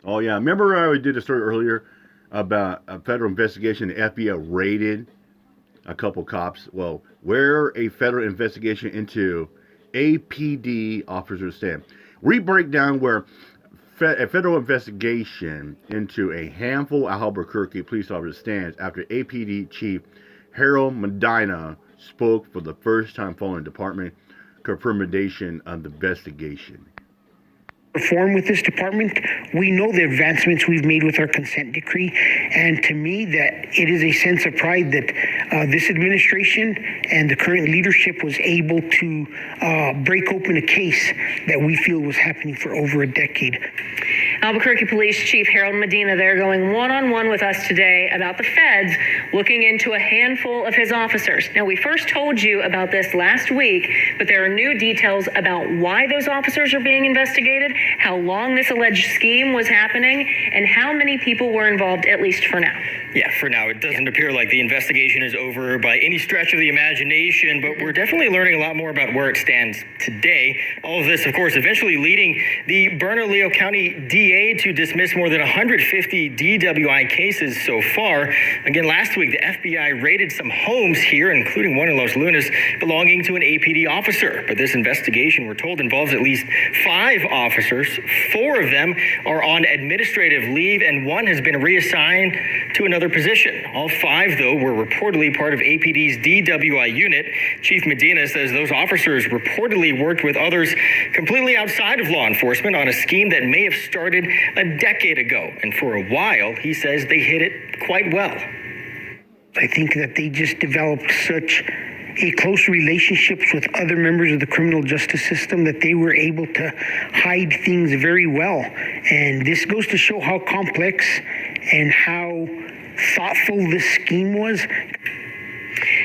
Oh yeah, remember I did a story earlier about a federal investigation. The FBI raided a couple cops. Well, where a federal investigation into APD officers stand. We break down where a federal investigation into a handful of Albuquerque police officers stands after APD Chief Harold Medina spoke for the first time following department confirmation of the investigation. Reform with this department. We know the advancements we've made with our consent decree, and to me that it is a sense of pride that this administration and the current leadership was able to break open a case that we feel was happening for over a decade. Albuquerque Police Chief Harold Medina there going one-on-one with us today about the feds looking into a handful of his officers. Now, we first told you about this last week, but there are new details about why those officers are being investigated, how long this alleged scheme was happening, and how many people were involved, at least for now. Yeah, for now, it doesn't appear like the investigation is over by any stretch of the imagination, but we're definitely learning a lot more about where it stands today. All of this, of course, eventually leading the Bernalillo County DA to dismiss more than 150 DWI cases so far. Again, last week, the FBI raided some homes here, including one in Los Lunas, belonging to an APD officer. But this investigation, we're told, involves at least 5 officers. 4 of them are on administrative leave, and 1 has been reassigned to another position. All 5, though, were reportedly part of APD's DWI unit. Chief Medina says those officers reportedly worked with others completely outside of law enforcement on a scheme that may have started a decade ago. And for a while, he says they hit it quite well. I think that they just developed such a close relationships with other members of the criminal justice system that they were able to hide things very well. And this goes to show how complex and how thoughtful this scheme was.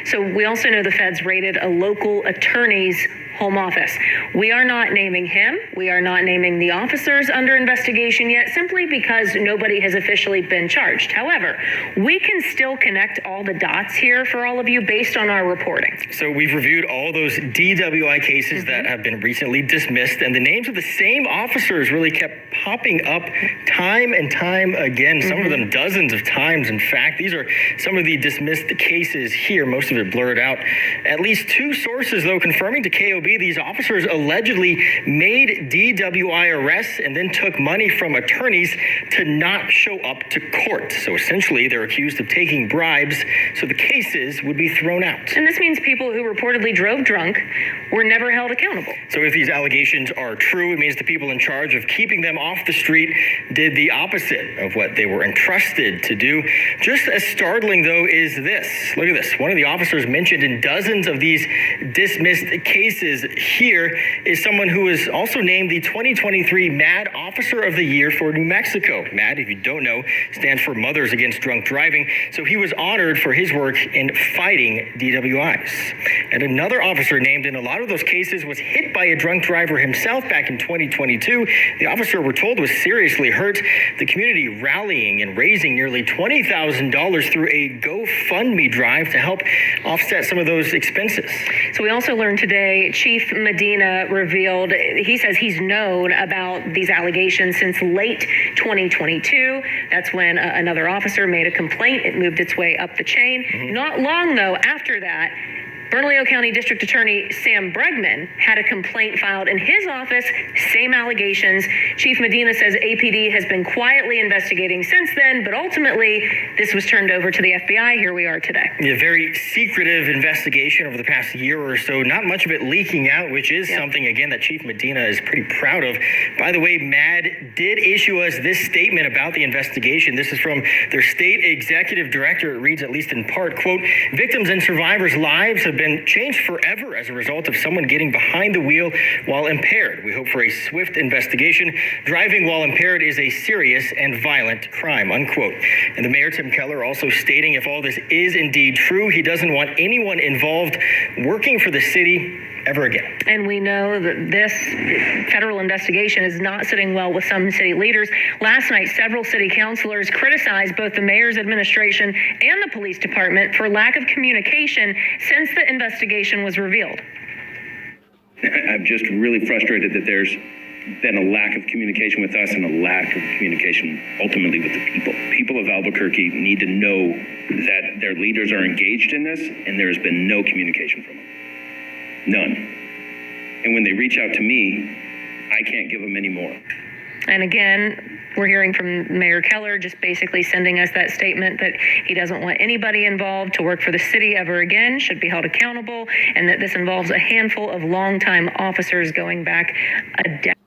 So we also know the feds raided a local attorney's home office. We are not naming him. We are not naming the officers under investigation yet, simply because nobody has officially been charged. However, we can still connect all the dots here for all of you based on our reporting. So we've reviewed all those DWI cases that have been recently dismissed, and the names of the same officers really kept popping up time and time again, some of them dozens of times. In fact, these are some of the dismissed cases here, most of it blurred out. At least 2 sources, though, confirming to KOB these officers allegedly made DWI arrests and then took money from attorneys to not show up to court. So essentially, they're accused of taking bribes, so the cases would be thrown out. And this means people who reportedly drove drunk were never held accountable. So if these allegations are true, it means the people in charge of keeping them off the street did the opposite of what they were entrusted to do. Just as startling, though, is this. Look at this. One of the officers mentioned in dozens of these dismissed cases here is someone who is also named the 2023 MAD Officer of the Year for New Mexico. MAD, if you don't know, stands for Mothers Against Drunk Driving. So he was honored for his work in fighting DWIs. And another officer named in a lot of those cases was hit by a drunk driver himself back in 2022. The officer, we're told, was seriously hurt. The community rallying and raising nearly $20,000 through a GoFundMe drive to help offset some of those expenses. So we also learned today, Chief Medina revealed, he says he's known about these allegations since late 2022. That's when another officer made a complaint. It moved its way up the chain. Not long, though, after that, Bernalillo County District Attorney Sam Bregman had a complaint filed in his office, same allegations. Chief Medina says APD has been quietly investigating since then, but ultimately this was turned over to the FBI. Here we are today. A very secretive investigation over the past year or so, not much of it leaking out, which is something, again, that Chief Medina is pretty proud of. By the way, MAD did issue us this statement about the investigation. This is from their state executive director. It reads, at least in part, quote, "Victims and survivors' lives have been changed forever as a result of someone getting behind the wheel while impaired. We hope for a swift investigation. Driving while impaired is a serious and violent crime," unquote. And the mayor, Tim Keller, also stating if all this is indeed true, he doesn't want anyone involved working for the city ever again. And we know that this federal investigation is not sitting well with some city leaders. Last night, several city councilors criticized both the mayor's administration and the police department for lack of communication since the investigation was revealed. I'm just really frustrated that there's been a lack of communication with us and a lack of communication ultimately with the people. People of Albuquerque need to know that their leaders are engaged in this, and there has been no communication from them. None. And when they reach out to me, I can't give them any more. And again, we're hearing from Mayor Keller just basically sending us that statement that he doesn't want anybody involved to work for the city ever again, should be held accountable, and that this involves a handful of longtime officers going back a decade.